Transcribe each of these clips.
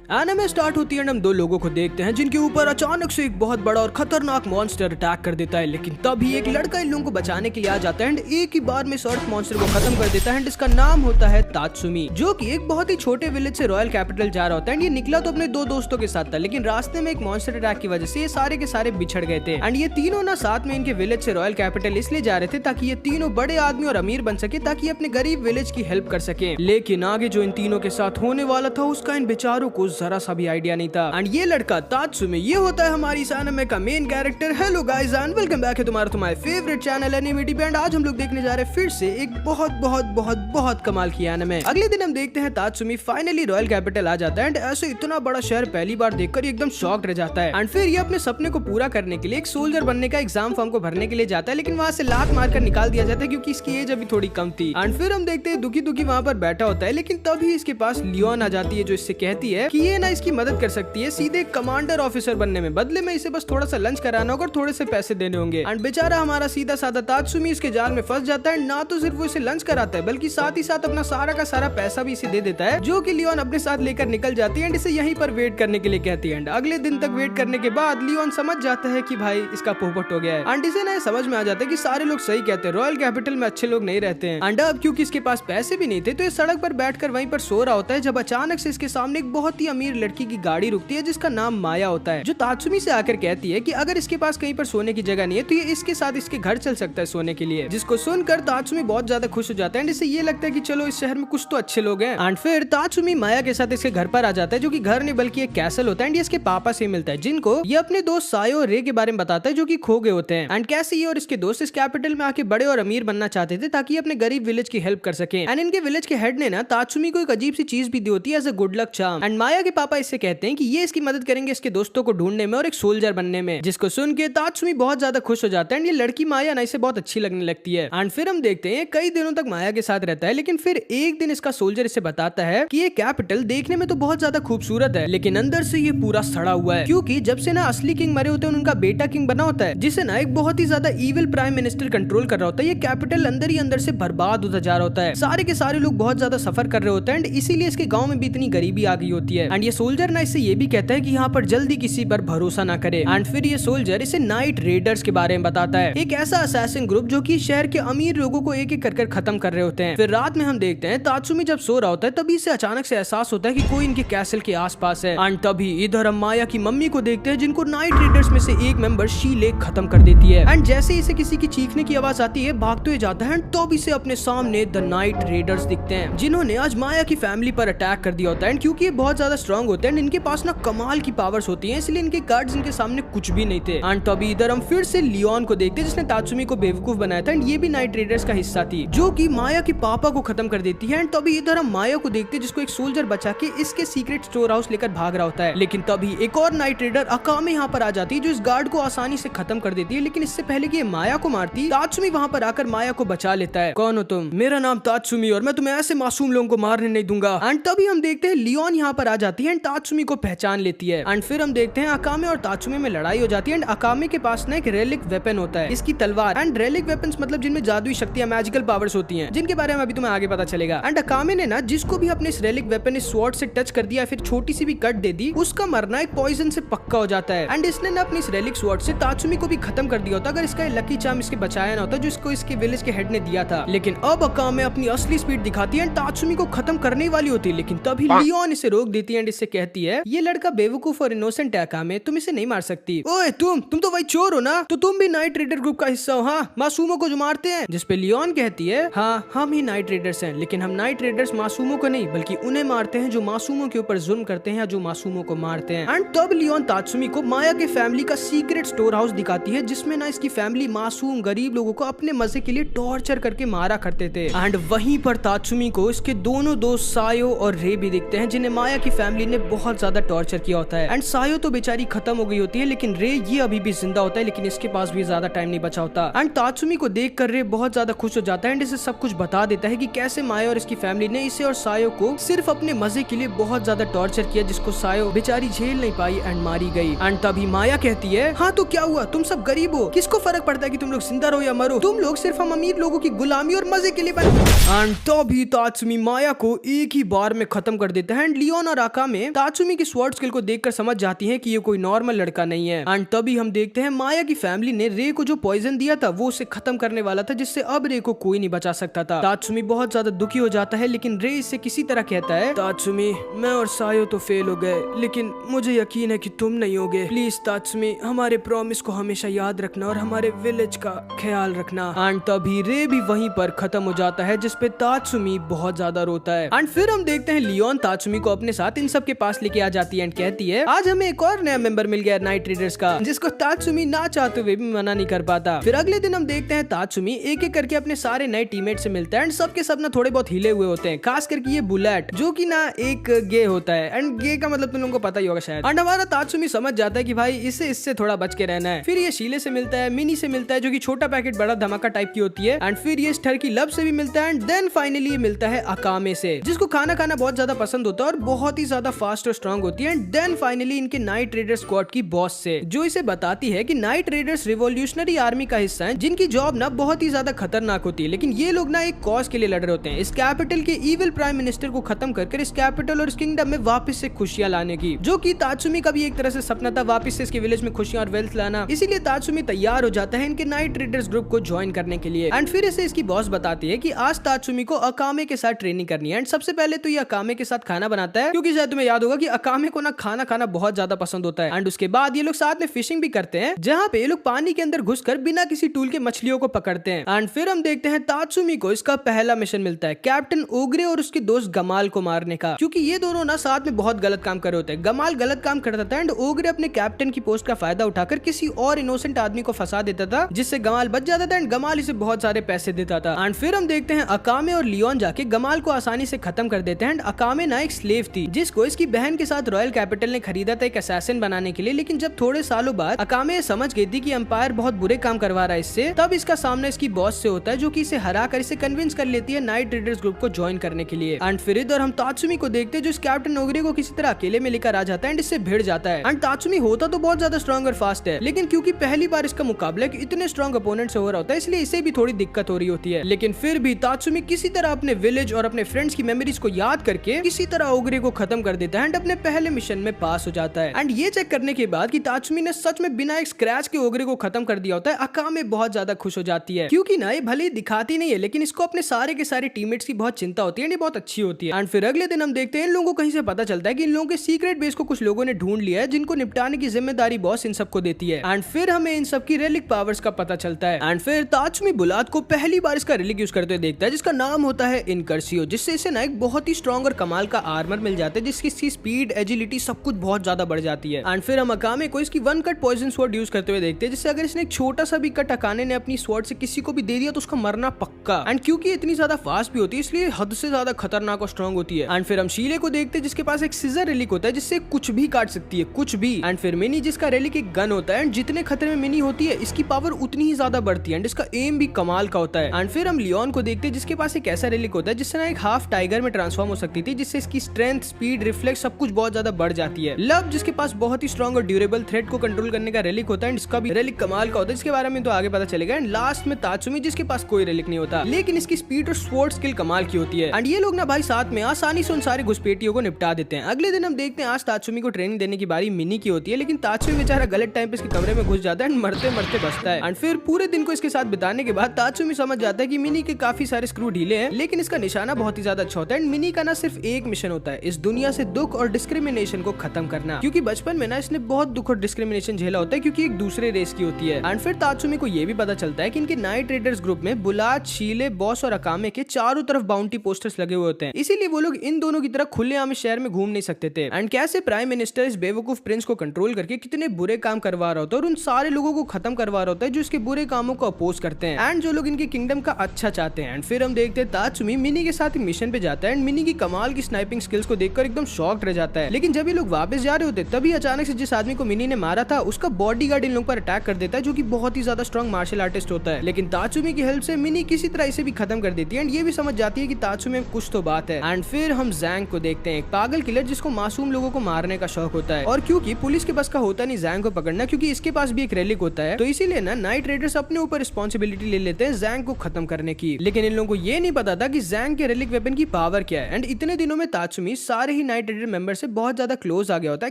Anime start होती है और हम दो लोगों को देखते हैं जिनके ऊपर अचानक से एक बहुत बड़ा और खतरनाक मॉन्स्टर अटैक कर देता है। लेकिन तभी एक लड़का इन लोगों को बचाने के लिए आ जाता है एंड एक ही बार में अर्थ मॉन्स्टर को खत्म कर देता है। एंड इसका नाम होता है तात्सुमी, जो कि एक बहुत ही छोटे विलेज से रॉयल कैपिटल जा रहा होता है। एंड ये निकला तो अपने दो दोस्तों के साथ था, लेकिन रास्ते में एक मॉन्स्टर अटैक की वजह से ये सारे के सारे बिछड़ गए थे। एंड ये तीनों ना साथ में इनके विलेज से रॉयल कैपिटल इसलिए जा रहे थे ताकि ये तीनों बड़े आदमी और अमीर बन सके, ताकि अपने गरीब विलेज की हेल्प कर सके। लेकिन आगे जो इन तीनों के साथ होने वाला था उसका इन बेचारों को जरा सा भी आइडिया नहीं था। एंड ये लड़का तात्सुमी ये होता है हमारी इस एनिमे का main character. Hello guys and welcome back है तुम्हारे फेवरेट चैनल एनिमेटिव। एंड आज हम लोग देखने जा रहे हैं फिर से एक बहुत बहुत बहुत बहुत कमाल की एनिमे। अगले दिन हम देखते हैं तात्सुमी फाइनली रॉयल कैपिटल आ जाता है एंड ऐसे इतना बड़ा शहर पहली बार देखकर एकदम शॉक्ड रह जाता है। एंड फिर ये अपने सपने को पूरा करने के लिए एक सोल्जर बनने का एग्जाम फॉर्म को भरने के लिए जाता है, लेकिन वहाँ से लात मारकर निकाल दिया जाता है क्योंकि इसकी एज अभी थोड़ी कम थी। एंड फिर हम देखते हैं दुखी दुखी वहाँ पर बैठा होता है, लेकिन तभी इसके पास लियोन आ जाती है जो इससे कहती है कि ये ना इसकी मदद कर सकती है सीधे कमांडर ऑफिसर बनने में। बदले में इसे बस थोड़ा सा लंच कराना होगा और थोड़े से पैसे देने होंगे। एंड बेचारा हमारा सीधा साधा तात्सुमी इसके जाल में फंस जाता है। ना तो सिर्फ वो इसे लंच कराता है बल्कि साथ ही साथ अपना सारा का सारा पैसा भी इसे दे देता है, जो कि लियोन अपने साथ लेकर निकल जाती है एंड इसे यहीं पर वेट करने के लिए कहती है। एंड अगले दिन तक वेट करने के बाद लियोन समझ जाता है कि भाई इसका पोपट हो गया है। एंड इसे ना समझ में आ जाता है कि सारे लोग सही कहते हैं, रॉयल कैपिटल में अच्छे लोग नहीं रहते हैं। एंड अब क्योंकि इसके पास पैसे भी नहीं थे तो ये सड़क पर बैठकर वहीं पर सो रहा होता है, जब अचानक से इसके सामने एक बहुत ही अमीर लड़की की गाड़ी रुकती है जिसका नाम माया होता है, जो तात्सुमी से आकर कहती है कि अगर इसके पास कहीं पर सोने की जगह नहीं है तो ये इसके साथ इसके घर चल सकता है सोने के लिए। जिसको सुनकर तात्सुमी बहुत ज्यादा खुश हो जाता है एंड इसे ये लगता है कि चलो इस शहर में कुछ तो अच्छे लोग हैं। एंड फिर तात्सुमी माया के साथ इसके घर पर आ जाता है, जो कि घर नहीं बल्कि एक कैसल होता है। एंड ये इसके पापा से मिलता है, जिनको ये अपने दोस्त सायो और रे के बारे में बताता है जो कि खो गए होते हैं। एंड कैसे ये और इसके दोस्त इस कैपिटल में आके बड़े और अमीर बनना चाहते थे ताकि अपने गरीब विलेज की हेल्प कर सके। एंड इनके विलेज के हेड ने ना तात्सुमी को एक अजीब सी चीज भी दी होती है as a good luck charm. And Maya के पापा इससे कहते हैं कि ये इसकी मदद करेंगे इसके दोस्तों को ढूंढने में और एक सोल्जर बनने में, जिसको सुन के तात्सुमी बहुत ज्यादा खुश हो जाता है। एंड ये लड़की माया ना इसे बहुत अच्छी लगने लगती है। एंड फिर हम देखते हैं कई दिनों तक माया के साथ रहता है, लेकिन फिर एक दिन इसका सोल्जर इसे बताता है कि ये कैपिटल देखने में तो बहुत ज्यादा खूबसूरत है, लेकिन अंदर से ये पूरा सड़ा हुआ है, क्योंकि जब से ना असली किंग मरे होते हैं उनका बेटा किंग बना होता है, जिसे ना एक बहुत ही ज्यादा इविल प्राइम मिनिस्टर कंट्रोल कर रहा होता है। ये कैपिटल अंदर ही अंदर से बर्बाद होता जा रहा होता है, सारे के सारे लोग बहुत ज्यादा सफर कर रहे होते हैं। एंड इसीलिए इसके गाँव में भी इतनी गरीबी आ गई होती है। एंड ये सोल्जर ना इससे ये भी कहता है कि यहाँ पर जल्दी किसी पर भरोसा ना करे। एंड फिर ये सोल्जर इसे नाइट रेडर्स के बारे में बताता है, एक ऐसा असैसिन ग्रुप जो कि शहर के अमीर लोगों को एक एक कर खत्म कर रहे होते हैं। फिर रात में हम देखते हैं तात्सुमी जब सो रहा होता है तभी इसे अचानक से एहसास होता है कि कोई इनके कैसल के आसपास है। एंड तभी इधर हम माया की मम्मी को देखते हैं, जिनको नाइट रेडर्स में से एक मेंबर शीले खत्म कर देती है। एंड जैसे इसे किसी की चीखने की आवाज आती है भागते हुए जाता है, तो इसे अपने सामने द नाइट रेडर्स दिखते हैं, जिन्होंने आज माया की फैमिली पर अटैक कर दिया होता है। क्योंकि ये बहुत ज्यादा स्ट्रॉन्ग होते हैं, इनके पास ना कमाल की पावर्स होती है, इसलिए इनके गार्ड्स इनके सामने कुछ भी नहीं थे। एंड तभी इधर हम फिर से लियोन को देखते हैं, जिसने तात्सुमी को बेवकूफ बनाया था। एंड ये भी नाइट रेडर्स का हिस्सा थी, जो कि माया के पापा को खत्म कर देती है। एंड तभी इधर हम माया को देखते हैं, जिसको एक सोल्जर बचा के इसके सीक्रेट स्टोर हाउस लेकर भाग रहा होता है। लेकिन तभी एक और नाइट रेडर अकामे यहाँ पर आ जाती है, जो इस गार्ड को आसानी से खत्म कर देती है। लेकिन इससे पहले कि ये माया को मारती, तात्सुमी वहाँ पर आकर माया को बचा लेता है। कौन हो तुम? मेरा नाम तात्सुमी और मैं तुम्हें ऐसे मासूम लोगों को मारने नहीं दूंगा। एंड तभी हम देखते हैं लियोन यहाँ पर आ जाती है एंड तात्सुमी को पहचान लेती है। एंड फिर हम देखते हैं अकामे और तात्सुमी में लड़ाई हो जाती है। एंड अकामे के पास ना एक रेलिक वेपन होता है, इसकी तलवार। एंड रेलिक वेपन्स मतलब जिनमें जादुई शक्तियां मैजिकल पावर्स होती हैं, जिनके बारे में अभी तुम्हें आगे पता चलेगा। एंड अकामे ने ना जिसको भी अपने इस रेलिक वेपन इस स्वॉर्ड से टच कर दिया फिर छोटी सी भी कट दे दी, उसका मरना एक पॉइजन से पक्का हो जाता है। एंड इसने ना अपनी इस रेलिक स्वॉर्ड से तात्सुमी को भी खत्म कर दिया होता अगर इसका लकी चार्म इसके बचाया ना होता, जो इसको इसके विलेज के हेड ने दिया था। लेकिन अब अकामे अपनी असली स्पीड दिखाती है, तात्सुमी को खत्म करने वाली होती है, लेकिन तभी लियोन इसे रोक देती है एंड इससे कहती है ये लड़का बेवकूफ और इनोसेंट है अकामे, तुम इसे नहीं मार सकती। ओए तुम तो वही चोर हो ना, तो तुम भी नाइट रेडर ग्रुप का हिस्सा हो? हाँ, मासूमों को जो मारते हैं। जिसपे लियोन कहती है हाँ हम ही नाइट रेडर्स हैं, लेकिन हम नाइट रेडर्स मासूमों को नहीं बल्कि उन्हें मारते हैं जो मासूमों के ऊपर जुल्म करते हैं या जो मासूमों को मारते हैं। एंड तब लियोन तात्सुमी को माया के फैमिली का सीक्रेट स्टोर हाउस दिखाती है, जिसमें ना इसकी फैमिली मासूम गरीब लोगों को अपने मजे के लिए टॉर्चर करके मारा करते थे। एंड वहीं पर तात्सुमी को इसके दोनों दोस्त सायो और रे भी दिखते हैं, जिन्हें माया की फैमिली ने बहुत ज्यादा टॉर्चर किया होता है। एंड सायो तो बेचारी खत्म हो गई होती है, लेकिन रे ये अभी भी जिंदा होता है, लेकिन इसके पास भी ज्यादा टाइम नहीं बचा होता। एंड तात्सुमी को देखकर रे बहुत ज्यादा खुश हो जाता है एंड इसे सब कुछ बता देता है कि कैसे माया और इसकी फैमिली ने इसे और सायो को सिर्फ अपने मजे के लिए बहुत ज्यादा टॉर्चर किया, जिसको सायो बेचारी झेल नहीं पाई एंड मारी गई। एंड तभी माया कहती है हाँ तो क्या हुआ, तुम सब गरीब हो, किसको फर्क पड़ता है कि तुम लोग जिंदा रहो या मरो, तुम लोग सिर्फ हम अमीर लोगों की गुलामी और मजे के लिए बने। एंड तभी तात्सुमी माया को एक ही बार में खत्म कर देता है एंड लियोन और अकामे तात्सुमी की स्वॉर्ड स्किल को देखकर समझ जाती है कि ये कोई नॉर्मल लड़का नहीं है। एंड तभी हम देखते हैं माया की फैमिली ने रे को जो पॉइजन दिया था वो उसे खत्म करने वाला था, जिससे अब रे को कोई नहीं बचा सकता था। तात्सुमी बहुत ज्यादा दुखी हो जाता है, लेकिन रे इससे किसी तरह कहता है, तात्सुमी मैं और सायो तो फेल हो गए, लेकिन मुझे यकीन है कि तुम नहीं होगे। प्लीज तात्सुमी हमारे प्रॉमिस को हमेशा याद रखना और हमारे विलेज का ख्याल रखना। एंड तभी रे भी वहीं पर खत्म हो जाता है, जिसपे तात्सुमी बहुत ज्यादा रोता है। एंड फिर हम देखते हैं लियोन तात्सुमी को अपने साथ इन सब के पास लेके आ जाती है एंड कहती है, आज हमें एक और नया मेंबर मिल गया नाइट राइडर्स का, जिसको तात्सुमी ना चाहते हुए भी मना नहीं कर पाता। फिर अगले दिन हम देखते हैं तात्सुमी एक एक करके अपने सारे नए टीममेट से मिलता है एंड सबके सब ना थोड़े बहुत हिले हुए होते हैं, खास करके ये बुलेट जो कि ना एक गे होता है। एंड गे का मतलब तुम लोगों को पता ही होगा शायद। एंड हमारा तात्सुमी समझ जाता है कि भाई इससे थोड़ा बच के रहना है। फिर ये शीले से मिलता है, मिनी से मिलता है जो कि छोटा पैकेट बड़ा धमाका टाइप की होती है। एंड फिर ये स्टर की लब से भी मिलता है। एंड देन फाइनली ये मिलता है अकामे से, जिसको खाना खाना बहुत ज्यादा पसंद होता है और बहुत ही ज्यादा फास्ट और स्ट्रॉन्ग होती है। एंड देन फाइनली इनके नाइट रेडर स्क्वाड की बॉस से, जो इसे बताती है कि नाइट रेडर्स रिवॉल्यूशनरी आर्मी का हिस्सा है, जिनकी जॉब ना बहुत ही ज्यादा खतरनाक होती है, लेकिन ये लोग ना एक कॉज के लिए लड़ रहे होते हैं, इस कैपिटल के इविल प्राइम मिनिस्टर को खत्म करके इस कैपिटल और इस किंगडम में वापस से खुशियां लाने की, जो कि तात्सुमी का भी एक तरह से सपना था, वापस से इसके विलेज में खुशियां और वेल्थ लाना। इसीलिए तात्सुमी तैयार हो जाता है इनके नाइट रेडर्स ग्रुप को ज्वाइन करने के लिए। एंड फिर इसे इसकी बॉस बताती है कि आज तात्सुमी को अकामे के साथ ट्रेनिंग करनी है। एंड सबसे पहले तो ये अकामे के साथ खाना बनाता है, क्योंकि शायद तुम्हें याद होगा कि अकामे को ना खाना खाना बहुत ज्यादा पसंद होता है। एंड उसके बाद ये लोग साथ में फिशिंग भी करते हैं, जहाँ पे ये लोग पानी के अंदर घुसकर बिना किसी टूल के मछलियों को पकड़ते हैं। एंड फिर हम देखते हैं तात्सुमी को इसका पहला मिशन मिलता है कैप्टन ओग्रे और उसके दोस्त गमाल को मारने का, क्योंकि ये दोनों ना साथ में बहुत गलत काम कर रहे होते हैं। गमाल गलत काम करता था एंड ओग्रे अपने कैप्टन की पोस्ट का फायदा उठाकर किसी और इनोसेंट आदमी को फंसा देता था, जिससे गमाल बच जाता था एंड गमाल इसे बहुत सारे पैसे देता था। एंड फिर हम देखते हैं अकामे और लियोन जाके गमाल को आसानी से खत्म कर देते हैं। एंड अकामे ना एक स्लेव थी, जिसको इसकी बहन के साथ रॉयल कैपिटल ने खरीदा था एक असैसिन बनाने के लिए, लेकिन जब थोड़े सालों बाद अकामे समझ गई थी कि एम्पायर बहुत बुरे काम करवा रहा है इससे, तब इसका सामना इसकी बॉस से होता है, जो कि इसे हरा कर इसे कन्विंस कर लेती है नाइट रेडर्स ग्रुप को ज्वाइन करने के लिए। एंड फिर इधर हम तात्सुमी को देखते हैं, जो इस कैप्टन ओग्रे को किसी तरह अकेले में लेकर आ जाता है एंड इससे भिड़ जाता है। एंड तात्सुमी होता तो बहुत ज्यादा स्ट्रॉन्ग और फास्ट है, लेकिन क्योंकि पहली बार इसका मुकाबला इतने स्ट्रॉन्ग अपोनेंट से हो रहा होता है, इसलिए इसे भी थोड़ी दिक्कत हो रही होती है। लेकिन फिर भी तात्सुमी किसी तरह अपने विलेज और अपने फ्रेंड्स की मेमोरीज को याद करके किसी तरह ओग्रे को खत्म कर देता है एंड अपने पहले मिशन में पास हो जाता है। एंड ये चेक करने के बाद कि तात्सुमी ने सच में बिना एक स्क्रैच के ओग्रे को खत्म कर दिया होता है, अकामे बहुत ज्यादा खुश हो जाती है, क्योंकि ना ये भले ही दिखाती नहीं है, लेकिन इसको अपने सारे के सारे टीममेट्स की बहुत चिंता होती है, ये बहुत अच्छी होती है। एंड फिर अगले दिन हम देखते हैं इन लोगों को कहीं से पता चलता है कि इन लोगों के सीक्रेट बेस को कुछ लोगों ने ढूंढ लिया है, जिनको निपटाने की जिम्मेदारी बॉस इन सबको देती है। एंड फिर हमें इन सब की रेलिक पावर्स का पता चलता है। एंड फिर तात्सुमी बुलात को पहली बार इसका रेलिक यूज करते हुए देखता है, जिसका नाम होता है इनकर्सियो, जिससे इसे ना एक बहुत ही स्ट्रॉन्ग और कमाल का आर्मर मिल जाता है, जिसकी स्पीड एजिलिटी सब कुछ बहुत ज्यादा बढ़ जाती है। एंड फिर हम अकामे को इसकी one cut poison sword use करते हुए देखते हैं, जिससे अगर इसने एक छोटा सा भी कट अकाने ने अपनी स्वॉर्ड से किसी को भी दे दिया तो उसका मरना पक्का। एंड क्योंकि इतनी ज्यादा फास्ट भी होती है, इसलिए हद से ज्यादा खतरनाक और स्ट्रॉन्ग होती है। एंड फिर हम शीले को देखते हैं, जिसके पास एक सीजर रेलिक होता है, जिससे कुछ भी काट सकती है, कुछ भी। एंड फिर मिनी, जिसका रेलिक एक गन होता है, एंड जितने खतरे में मिनी होती है इसकी पावर उतनी ही ज्यादा बढ़ती है एंड इसका एम भी कमाल का होता है। एंड फिर हम लियोन को देखते हैं, जिसके पास एक ऐसा रेलिक होता है जिससे ना एक हाफ टाइगर में ट्रांसफॉर्म हो सकती थी, जिससे इसकी स्ट्रेंथ, स्पीड, रिफ्लेक्स सब कुछ बहुत ज्यादा बढ़ जाती है। लव, जिसके पास बहुत ही स्ट्रॉन्ग और ड्यूरेबल थ्रेट को कंट्रोल करने का रेलिक होता है, एंड इसका भी रेलिक कमाल का होता है, जिसके बारे में तो आगे पता चलेगा। एंड लास्ट में तात्सुमी, जिसके पास कोई रेलिक नहीं होता, लेकिन इसकी स्पीड और स्वॉर्ड स्किल कमाल की होती है। एंड ये लोग ना भाई साथ में आसानी से उन सारे घुसपैठियों को निपटा देते हैं। अगले दिन हम देखते हैं आज तात्सुमी को ट्रेनिंग देने की बारी मिनी की होती है, लेकिन तात्सुमी बेचारा गलत टाइम पे इसके कमरे में घुस जाता है एंड मरते मरते बचता है। एंड फिर पूरे दिन को इसके साथ बिताने के बाद तात्सुमी समझ जाता है कि मिनी के काफी सारे स्क्रू ढीले हैं, लेकिन इसका निशाना बहुत ही ज्यादा अच्छा होता है। एंड मिनी का ना सिर्फ एक मिशन होता है, इस दुनिया से दुख और डिस्क्रिमिनेशन को खत्म करना, क्योंकि बचपन में ना इसने बहुत दुख और डिस्क्रिमिनेशन झेला होता है, क्योंकि एक दूसरे रेस की होती है। एंड फिर तात्सुमी को ये भी पता चलता है कि इनके नाइट रेडर्स ग्रुप में बुलात, शीले, बॉस और अकामे के चारों तरफ बाउंटी पोस्टर्स लगे हुए होते हैं, इसीलिए वो लोग इन दोनों की तरह खुलेआम शहर में घूम नहीं सकते थे। एंड कैसे प्राइम मिनिस्टर इस बेवकूफ प्रिंस को कंट्रोल करके कितने बुरे काम करवा रहा होता है और उन सारे लोगों को खत्म करवा रहा होता है जो इसके बुरे कामों को अपोज करते हैं एंड जो लोग इनके किंगडम का अच्छा चाहते हैं। एंड फिर हम देखते हैं तात्सुमी मिनी के साथ एक मिशन पे जाता है एंड मिनी की कमाल की स्नाइपिंग स्किल्स को देखकर एकदम शॉक्ड रह जाता है। लेकिन जब ये लोग वापस जा रहे होते तभी अचानक से जिस आदमी को मिनी ने मारा था उसका बॉडीगार्ड इन लोगों पर अटैक कर देता है, जो कि बहुत ही ज्यादा स्ट्रॉन्ग मार्शल आर्टिस्ट होता है। लेकिन तात्सुमी की हेल्प से मिनी किसी तरह इसे भी खत्म कर देती है एंड ये भी समझ जाती है कि तात्सुमी में कुछ तो बात है। एंड फिर हम जैंग को देखते हैं, एक पागल किलर जिसको मासूम लोगों को मारने का शौक होता है, और क्योंकि पुलिस के बस का होता नहीं जैंग को पकड़ना, क्योंकि इसके पास भी एक रेलिक होता है, तो इसीलिए ना नाइट रेडर्स अपने ऊपर रिस्पॉन्सिबिलिटी ले लेते हैं जैंग को खत्म करने की। लेकिन इन लोगों को ये नहीं पता था कि जैंग के रेलिक वेपन की पावर क्या है। एंड इतने दिनों में तात्सुमी सारे ही नाइट राइडर मेंबर से बहुत ज्यादा क्लोज आ गया होता है,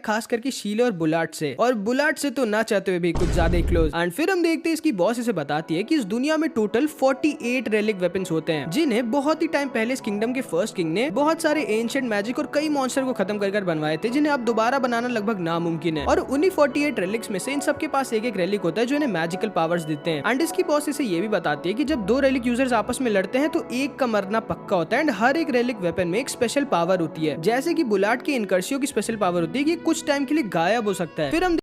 खास करके शीले और बुलाट से, और बुलाट से तो ना चाहते हुए भी कुछ ज्यादा ही क्लोज। एंड फिर हम देखते हैं इसकी बॉस इसे बताती है कि इस दुनिया में टोटल 48 रेलिक वेपन्स होते हैं, जिन्हें बहुत ही टाइम पहले इस किंगडम के फर्स्ट किंग ने बहुत सारे एंशिएंट मैजिक और कई मॉन्स्टर को खत्म कर बनवाए थे, जिन्हें अब दोबारा बनाना लगभग नामुमकिन है। और उन्हीं 48 रेलिक्स में से इन सबके पास एक एक रेलिक होता है जो इन्हें मैजिकल पावर्स देते हैं। एंड इसकी बॉस इसे ये भी बताती है कि जब दो रेलिक यूजर्स आपस में लड़ते हैं तो एक का मरना पक्का होता है। एंड हर एक रेलिक वेपन में एक स्पेशल पावर होती है, जैसे कि बुलाट की इनकर्सियो की स्पेशल पावर होती है कि कुछ टाइम के लिए गायब हो सकता है। फिर हम